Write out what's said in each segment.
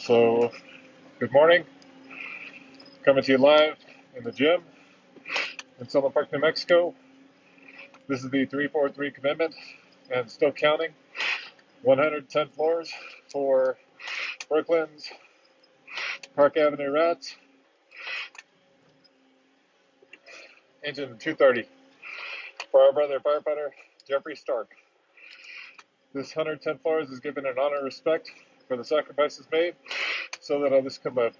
So, good morning. Coming to you live in the gym in Summer Park, New Mexico. This is the 343 commitment and still counting. 110 floors for Brooklyn's Park Avenue Rats. Engine 230 for our brother firefighter Jeffrey Stark. This 110 floors is given an honor and respect for the sacrifices made so that others could live.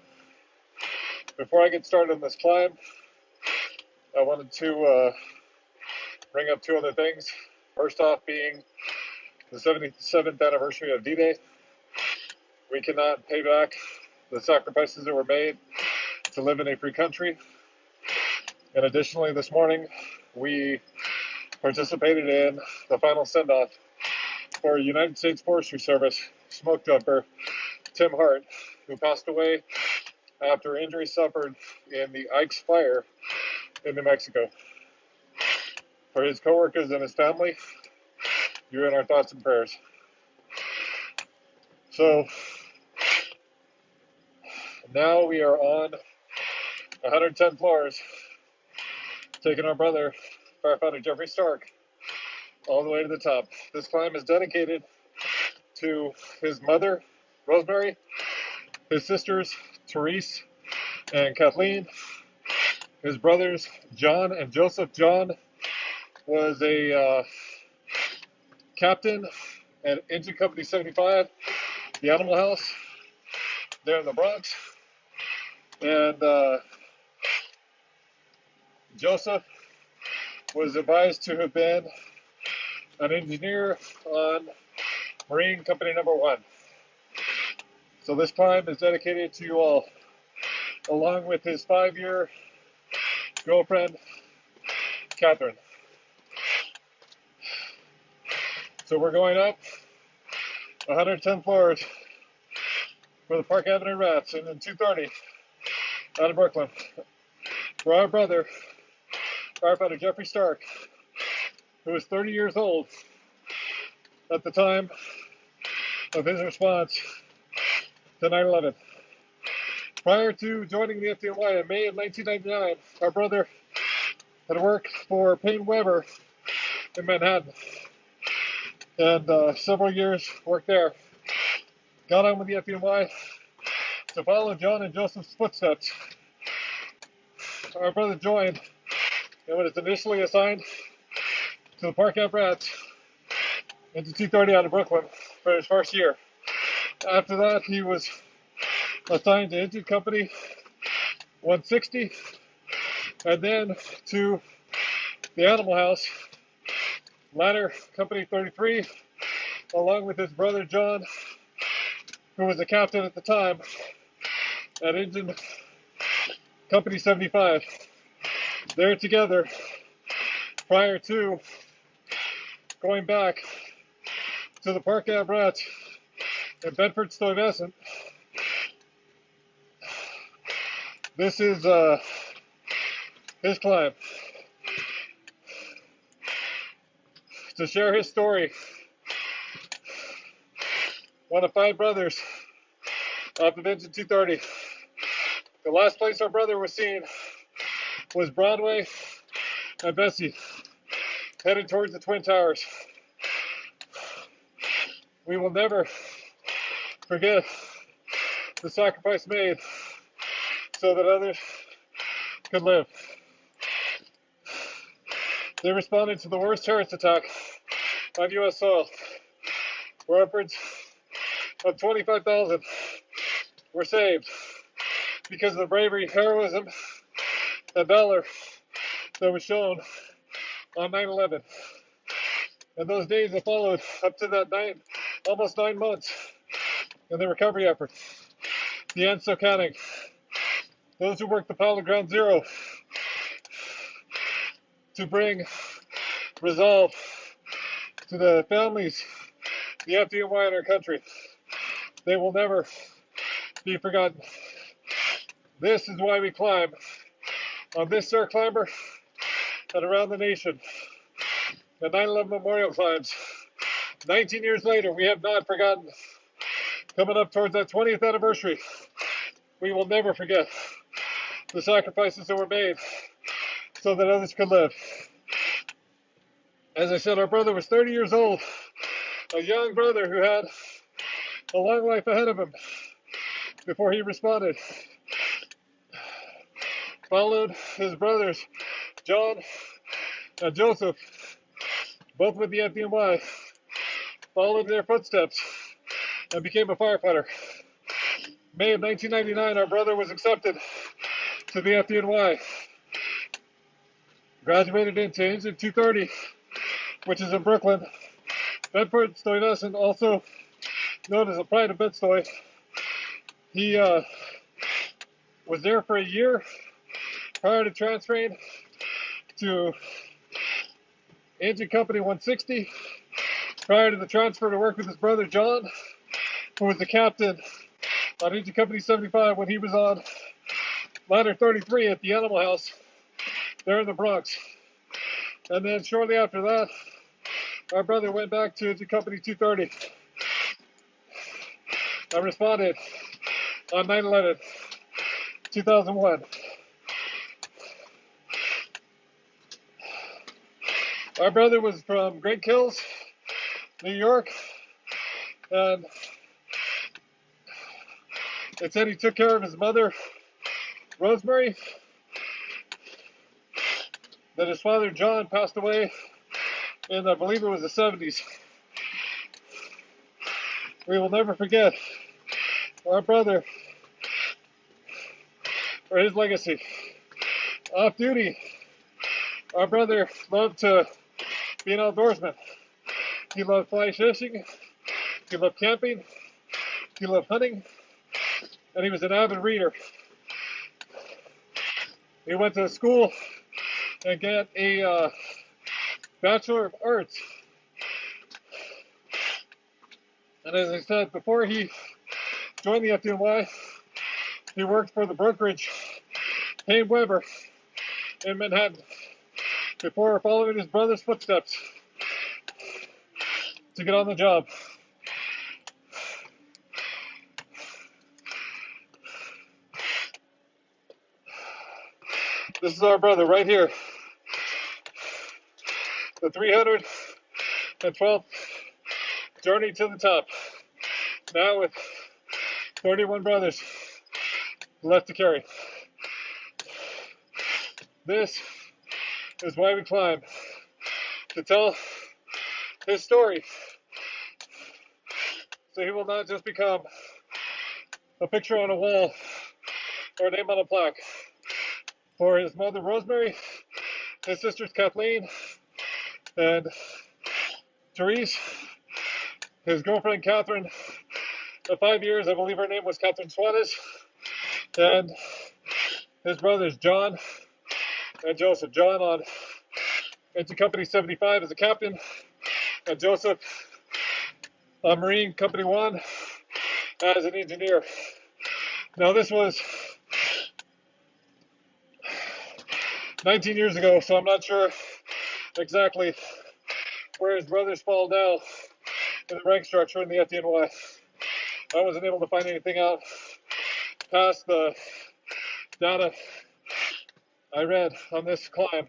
Before I get started on this climb, I wanted to bring up two other things. First off being the 77th anniversary of D-Day. We cannot pay back the sacrifices that were made to live in a free country. And additionally, this morning, we participated in the final send-off for United States Forestry Service smoke jumper Tim Hart, who passed away after injuries suffered in the Ike's fire in New Mexico. For his coworkers and his family, you're in our thoughts and prayers. So now we are on 110 floors, taking our brother, firefighter Jeffrey Stark, all the way to the top. This climb is dedicated to his mother, Rosemary, his sisters, Therese and Kathleen, his brothers, John and Joseph. John was a captain at Engine Company 75, the Animal House, there in the Bronx. And Joseph was advised to have been an engineer on Marine Company Number 1. So this climb is dedicated to you all, along with his 5-year girlfriend, Catherine. So we're going up 110 floors for the Park Avenue Rats in 230 out of Brooklyn. For our brother, firefighter Jeffrey Stark, who was 30 years old at the time of his response to 9/11. Prior to joining the FDNY in May of 1999, our brother had worked for Payne Weber in Manhattan, and several years worked there. Got on with the FDNY to follow John and Joseph's footsteps. Our brother joined and was initially assigned to the Park Ave Rats into 230 out of Brooklyn for his first year. After that, he was assigned to Engine Company 160 and then to the Animal House, Ladder Company 33, along with his brother John, who was a captain at the time at Engine Company 75. They're together prior to going back to the Park Ave Rats in Bedford Stuyvesant. This is his climb. To share his story, one of 5 brothers off of Engine 230. The last place our brother was seen was Broadway and Bessie, headed towards the Twin Towers. We will never forget the sacrifice made so that others could live. They responded to the worst terrorist attack on U.S. soil, where upwards of 25,000 were saved because of the bravery, heroism, and valor that was shown on 9/11. And those days that followed up to that almost 9 months in the recovery effort. The end still counting. Those who worked the pile of ground zero to bring resolve to the families, the FDNY in our country. They will never be forgotten. This is why we climb on this Sir Climber and around the nation. The 9/11 memorial climbs. 19 years later, we have not forgotten Coming up towards that 20th anniversary, we will never forget the sacrifices that were made so that others could live. As I said, our brother was 30 years old, a young brother who had a long life ahead of him before he responded. Followed his brothers, John and Joseph, both with the FDNY, followed their footsteps and became a firefighter. May of 1999, our brother was accepted to the FDNY. Graduated into Engine 230, which is in Brooklyn. Bedford Stuyvesant, also known as the Pride of Bed-Stuy. He was there for a year prior to transferring to Engine Company 160, prior to the transfer to work with his brother John, who was the captain on Engine Company 75 when he was on Ladder 33 at the Animal House there in the Bronx. And then shortly after that, our brother went back to Engine Company 230. I responded on 9/11, 2001. Our brother was from Great Kills, New York, and it said he took care of his mother, Rosemary, that his father, John, passed away in, I believe it was the 70s. We will never forget our brother or his legacy. Off duty, our brother loved to be an outdoorsman. He loved fly fishing, he loved camping, he loved hunting, and he was an avid reader. He went to school and got a Bachelor of Arts. And as I said, before he joined the FDNY, he worked for the brokerage Paine Webber in Manhattan before following his brother's footsteps to get on the job. This is our brother right here. The 312th journey to the top. Now with 31 brothers left to carry. This is why we climb, to tell his story, so he will not just become a picture on a wall or a name on a plaque. For his mother Rosemary, his sisters Kathleen and Therese, his girlfriend Catherine of 5 years, I believe her name was Catherine Suarez, and his brothers John and Joseph. John on Engine Company 75 as a captain, and Joseph on Marine Company 1 as an engineer. Now this was 19 years ago, so I'm not sure exactly where his brothers fall now in the rank structure in the FDNY. I wasn't able to find anything out past the data I read on this climb.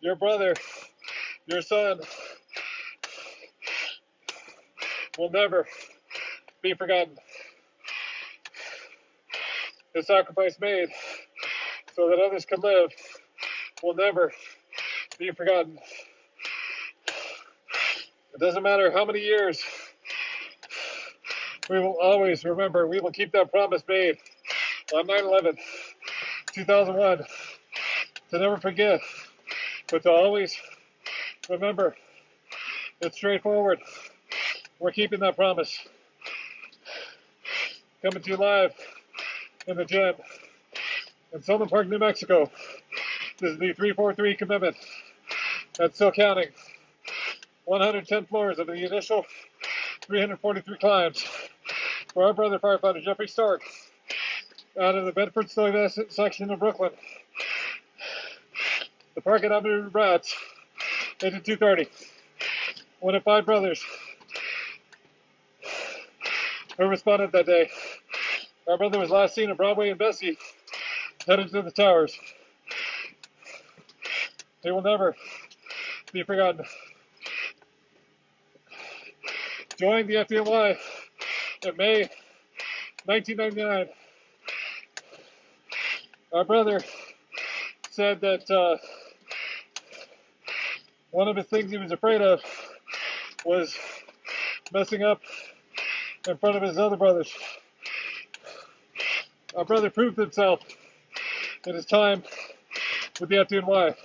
Your brother, your son, will never be forgotten. The sacrifice made so that others could live will never be forgotten. It doesn't matter how many years, we will always remember, we will keep that promise made on 9/11, 2001, to never forget, but to always remember. It's straightforward. We're keeping that promise. Coming to you live in the gym in Southern Park, New Mexico. This is the 343 commitment. That's still counting. 110 floors of the initial 343 climbs for our brother firefighter Jeffrey Stark out of the Bedford-Stuyvesant section of Brooklyn. The Park Avenue Rats, Engine 230. One of 5 brothers who responded that day. Our brother was last seen at Broadway and Bessie, headed to the towers. He will never be forgotten. Joined the FDNY in May 1999. Our brother said that one of the things he was afraid of was messing up in front of his other brothers. Our brother proved himself in his time with the FDNY,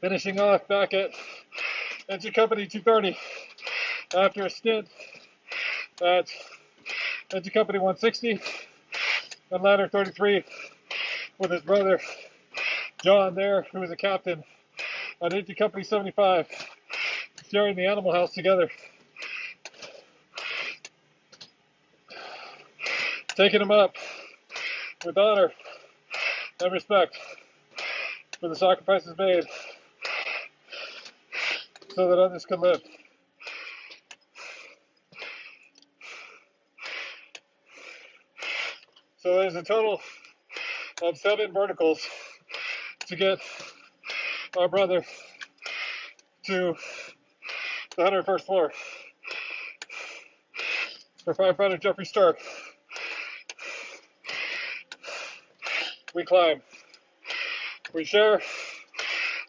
finishing off back at Engine Company 230 after a stint at Engine Company 160 and Ladder 33 with his brother John there, who was a captain on Engine Company 75, sharing the Animal House together. Taking him up with honor and respect for the sacrifices made so that others could live. So there's a total of 7 verticals to get our brother to the 101st floor. For firefighter Jeffrey Stark, we climb. We share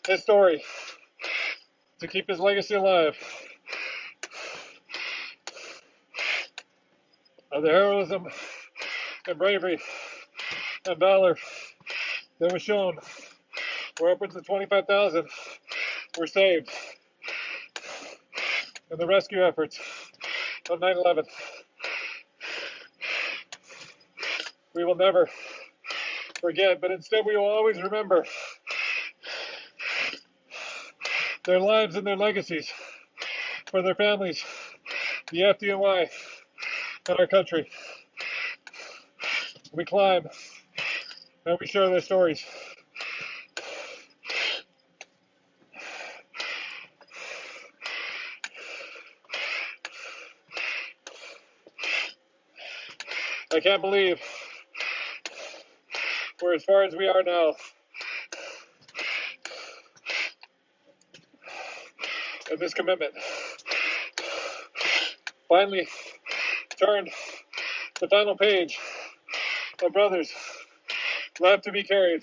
his story to keep his legacy alive of the heroism and bravery and valor that was shown, where upwards of 25,000 were saved in the rescue efforts of 9/11. We will never forget, but instead we will always remember their lives and their legacies for their families, the FDNY, and our country. We climb and we share their stories. I can't believe we're as far as we are now. And this commitment finally turned the final page of brothers left to be carried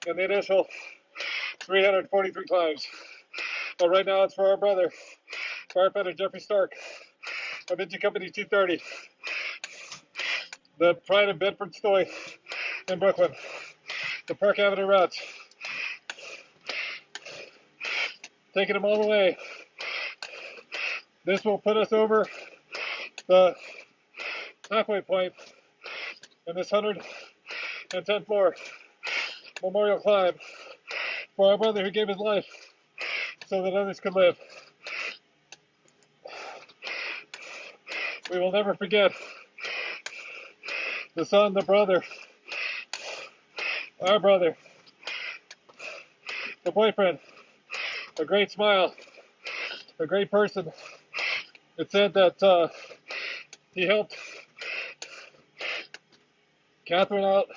in the initial 343 climbs. But right now it's for our brother, firefighter Jeffrey Stark of Engine Company 230, the pride of Bedford-Stuyvesant in Brooklyn, the Park Avenue Rats, taking them all the way. This will put us over the halfway point in this 110th floor memorial climb for our brother who gave his life so that others could live. We will never forget the son, the brother, our brother, the boyfriend, a great smile, a great person. It said that he helped Catherine out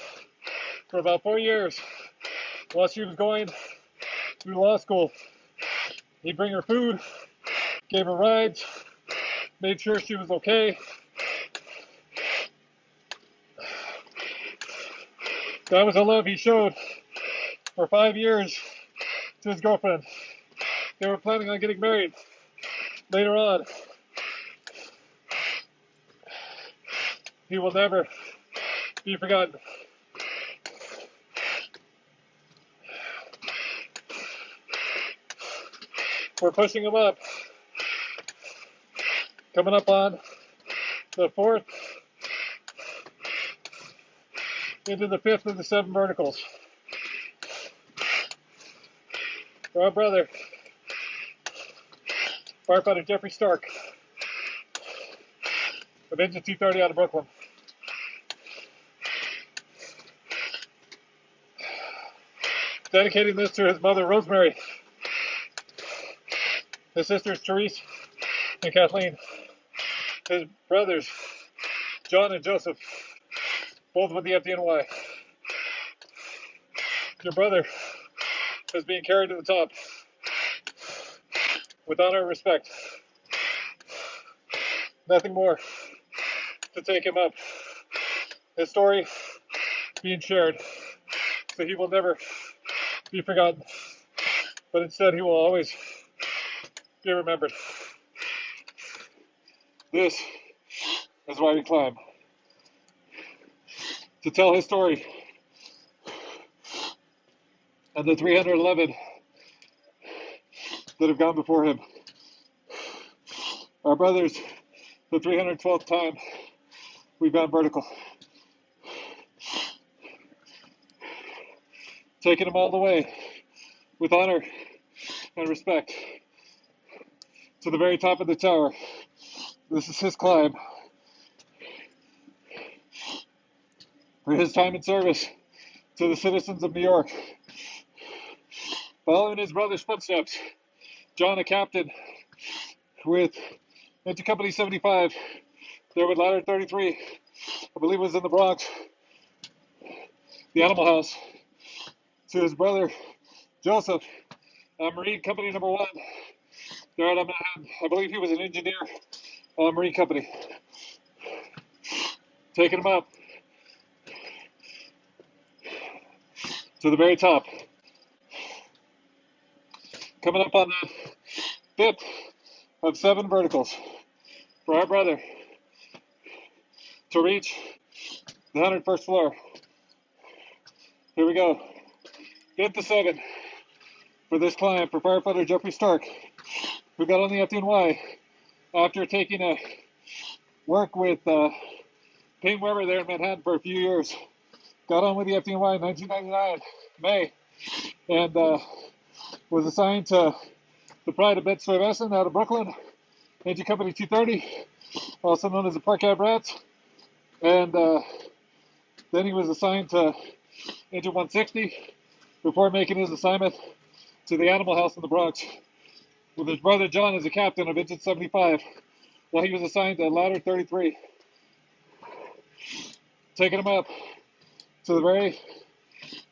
for about 4 years while she was going through law school. He'd bring her food, gave her rides, made sure she was okay. That was the love he showed for 5 years to his girlfriend. They were planning on getting married later on. He will never be forgotten. We're pushing him up. Coming up on the 4th into the 5th of the 7 verticals. For our brother, firefighter Jeffrey Stark of Engine 230 out of Brooklyn. Dedicating this to his mother, Rosemary, his sisters, Therese, and Kathleen, his brothers, John and Joseph, both with the FDNY. Your brother is being carried to the top with honor and respect. Nothing more to take him up. His story being shared, so he will never be forgotten, but instead he will always be remembered. This is why we climb. To tell his story and the 311 that have gone before him. Our brothers, the 312th time we've gone vertical. Taking them all the way with honor and respect to the very top of the tower. This is his climb. For his time in service to the citizens of New York. Following his brother's footsteps, John, a captain with Engine Company 75, there with Ladder 33, I believe it was in the Bronx, the Animal House, to his brother Joseph, Marine Company number 1, there at Manhattan. I believe he was an engineer on Marine Company. Taking him up to the very top. Coming up on the 5th of 7 verticals for our brother to reach the 101st floor. Here we go. 5th of 7 for this climb for firefighter Jeffrey Stark, who got on the FDNY after taking a work with Payne Weber there in Manhattan for a few years. Got on with the FDNY in 1999, May, and was assigned to the Pride of Bed-Stuy-Stuyvesant out of Brooklyn, Engine Company 230, also known as the Park Ave Rats. And then he was assigned to Engine 160 before making his assignment to the Animal House in the Bronx with his brother John as a captain of Engine 75 while he was assigned to Ladder 33. Taking him up to the very,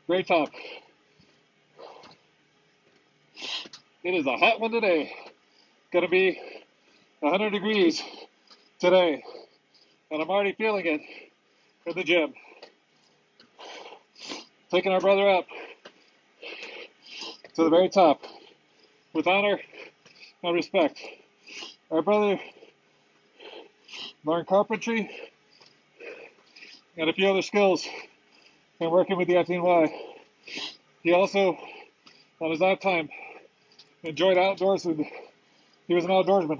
very top. It is a hot one today. Gonna be 100 degrees today. And I'm already feeling it in the gym. Taking our brother up to the very top with honor and respect. Our brother learned carpentry and a few other skills in working with the FDNY. He also, on his off time, enjoyed outdoors. He was an outdoorsman.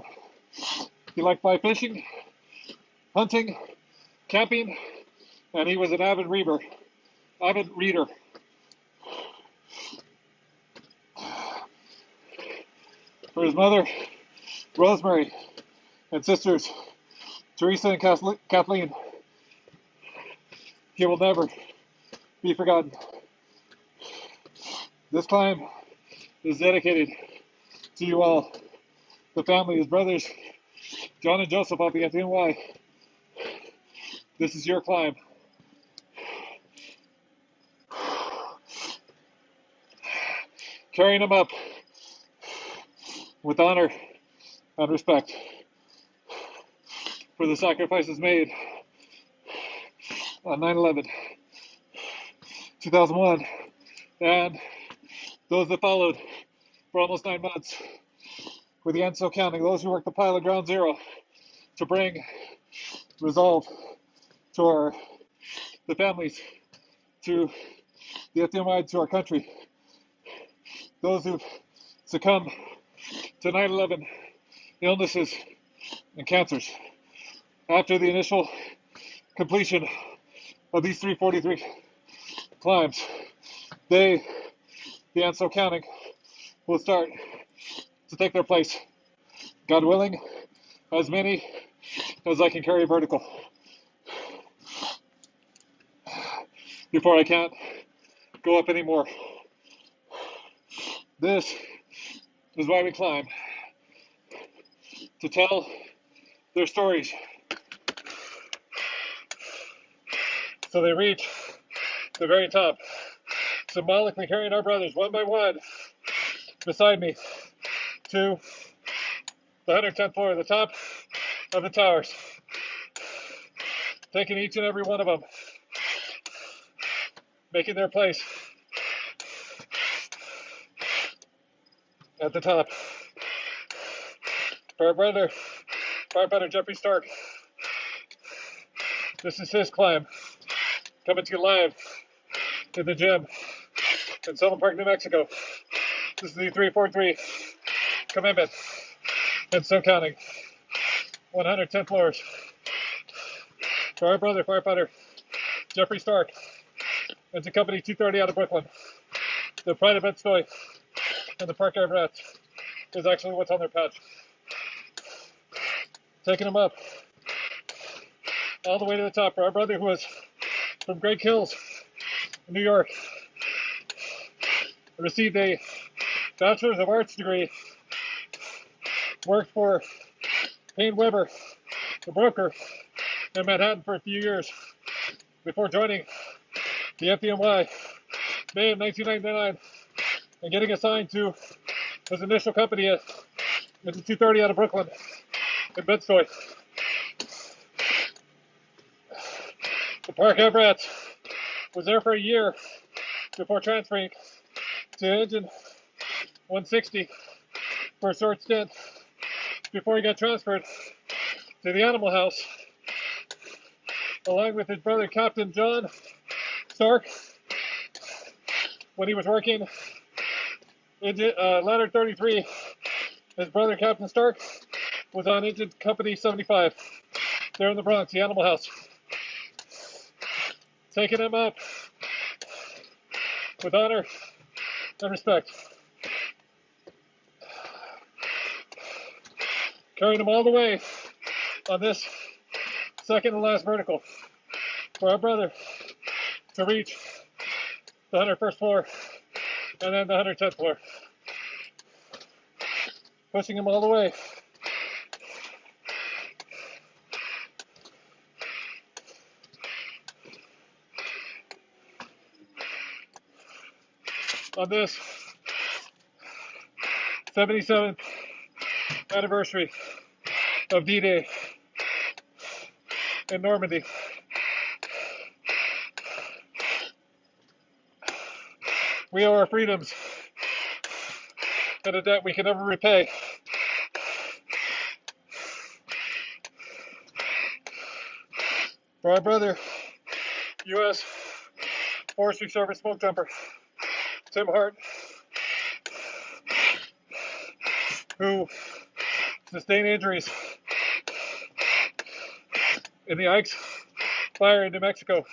He liked fly fishing, hunting, camping, and he was an avid reader. For his mother, Rosemary, and sisters, Teresa and Kathleen, he will never be forgotten. This climb is dedicated to you all, the family, his brothers, John and Joseph off the FDNY. This is your climb. Carrying them up with honor and respect for the sacrifices made on 9/11, 2001, and those that followed for almost 9 months with the Enso County, those who worked the pilot Ground Zero to bring resolve to the families, to the FDNY, to our country, those who've succumbed to 9/11 illnesses and cancers. After the initial completion of these 343 climbs, the Enso County will start to take their place. God willing, as many as I can carry vertical before I can't go up anymore. This is why we climb. to tell their stories. So they reach the very top, symbolically carrying our brothers one by one beside me to the 110th floor, the top of the towers, taking each and every one of them, making their place at the top. For our brother, firefighter Jeffrey Stark, this is his climb, coming to you live in the gym in Silver Park, New Mexico. This is the 343 commitment, and so counting. 110 floors. For our brother, firefighter Jeffrey Stark, and to Company 230 out of Brooklyn. The pride of Bed-Stuy and the Park Avenue Rats is actually what's on their patch. Taking them up all the way to the top for our brother who was from Great Kills, New York. Received a Bachelor's of Arts degree, worked for Payne Weber, the broker, in Manhattan for a few years before joining the FDNY May of 1999 and getting assigned to his initial company at the 230 out of Brooklyn in Bed-Stuy. The Park Ave Rats was there for a year before transferring to Engine 160 for a short stint before he got transferred to the Animal House along with his brother Captain John Stark when he was working in Ladder 33. His brother Captain Stark was on Engine Company 75 there in the Bronx, the Animal House. Taking him up with honor and respect. Carrying him all the way on this second and last vertical for our brother to reach the 101st floor and then the 110th floor. Pushing him all the way. On this 77th anniversary of D-Day in Normandy. We owe our freedoms and a debt we can never repay. For our brother, U.S. Forestry Service smoke jumper, Tim Hart, who sustained injuries in the Ikes fire in New Mexico.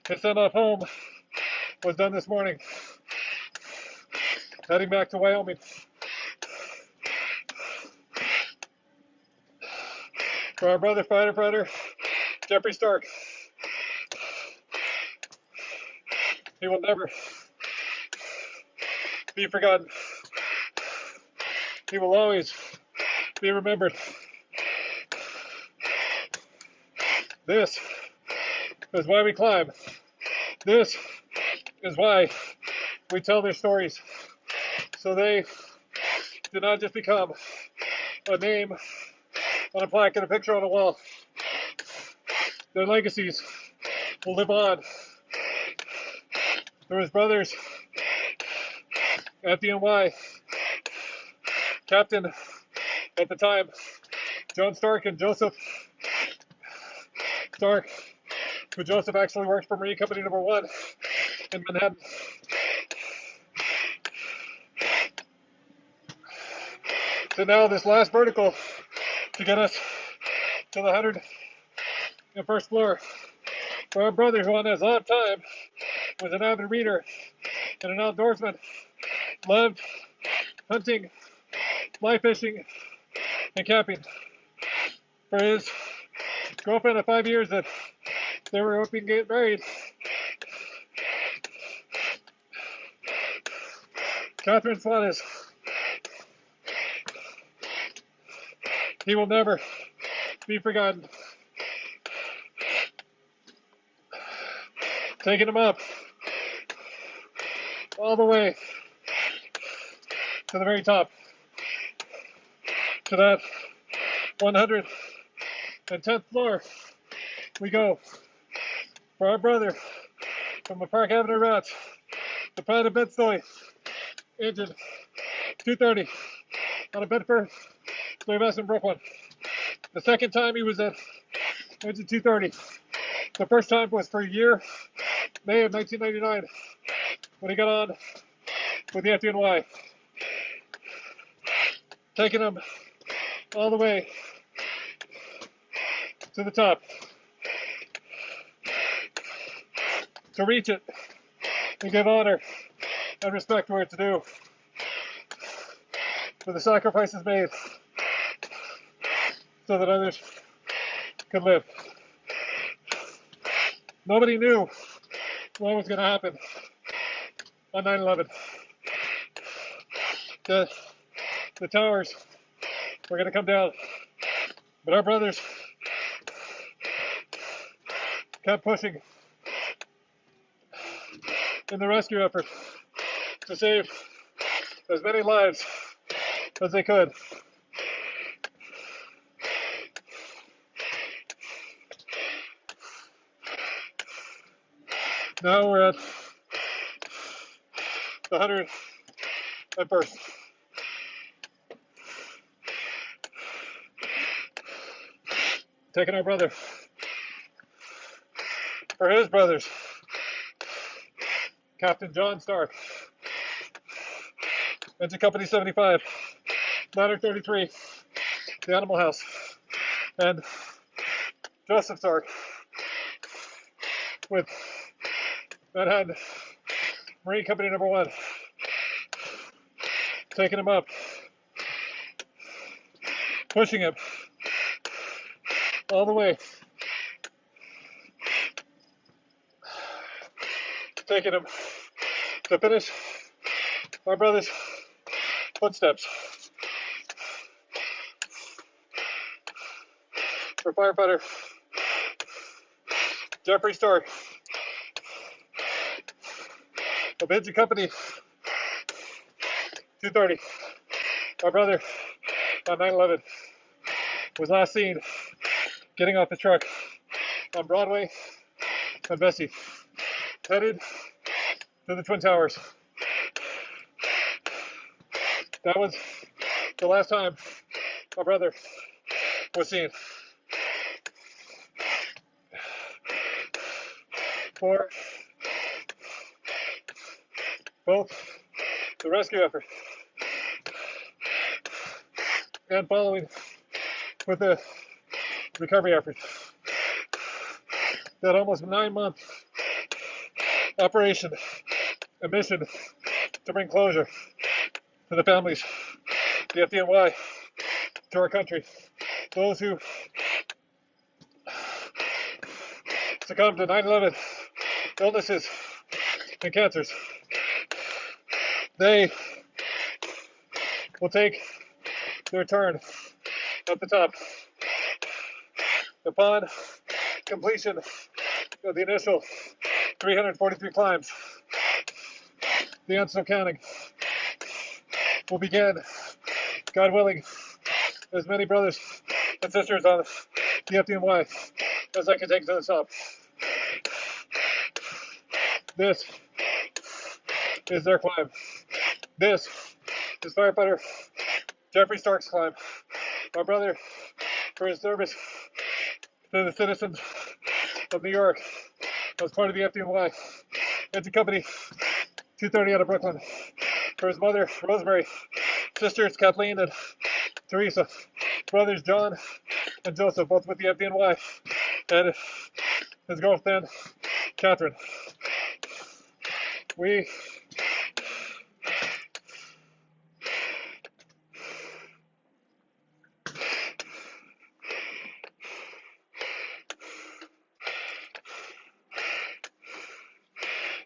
His send-off home was done this morning, heading back to Wyoming. For our brother firefighter, Jeffrey Stark, he will never be forgotten. He will always be remembered. This is why we climb. This is why we tell their stories. So they do not just become a name on a plaque and a picture on a wall. Their legacies will live on through his brothers at the NY, Captain at the time, John Stark and Joseph Stark, who Joseph actually worked for Marine Company Number 1 in Manhattan. So now this last vertical to get us to the 101st floor for our brother who on his off time was an avid reader and an outdoorsman, loved hunting, fly fishing, and camping. For his girlfriend of 5 years that they were hoping to get married, Catherine Swanes, He will never be forgotten. Taking him up all the way to the very top, to that 110th floor. We go for our brother from the Park Avenue Rats, the Pride of Bed-Stuy, engine 230 out of Bedford, Stuyvesant, Brooklyn. The second time he was at engine 230. The first time was for a year, May of 1999, when he got on with the FDNY. Taking him all the way to the top. To reach it and give honor and respect where it's due. For the sacrifices made so that others could live. Nobody knew what was going to happen on 9/11. The towers were going to come down, but our brothers kept pushing in the rescue effort to save as many lives as they could. Now we're at the 101st. Taking our brother for his brothers, Captain John Stark, Engine Company 75, Ladder 33, the Animal House, and Joseph Stark with Manhattan Marine Company number 1, taking him up, pushing him all the way, taking him to finish our brother's footsteps. For firefighter Jeffrey Stark of Engine Company 230, our brother on 9/11 was last seen getting off the truck on Broadway and Vesey, headed to the Twin Towers. That was the last time our brother was seen. For both the rescue effort and following with the recovery effort. That almost 9-month operation, a mission to bring closure to the families, the FDNY, to our country, those who succumbed to 9/11 illnesses and cancers. They will take their turn at the top. Upon completion of the initial 343 climbs, the ants no counting will begin, God willing, as many brothers and sisters on the FDNY as I can take to the top. This is their climb. This is firefighter Jeffrey Stark's climb. My brother, for his service to the citizens of New York, as part of the FDNY, Engine Company 230 out of Brooklyn. For his mother, Rosemary, sisters Kathleen and Teresa, brothers John and Joseph, both with the FDNY, and his girlfriend, Catherine. We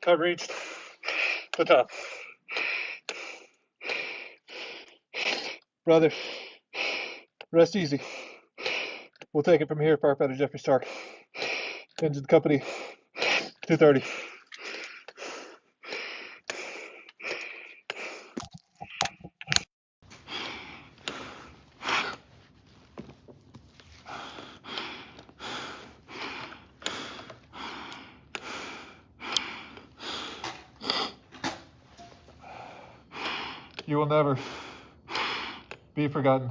have reached the top. Brother Rest easy. We'll take it from here, Firefighter Jeffrey Stark. Engine company, 230. You will never be forgotten.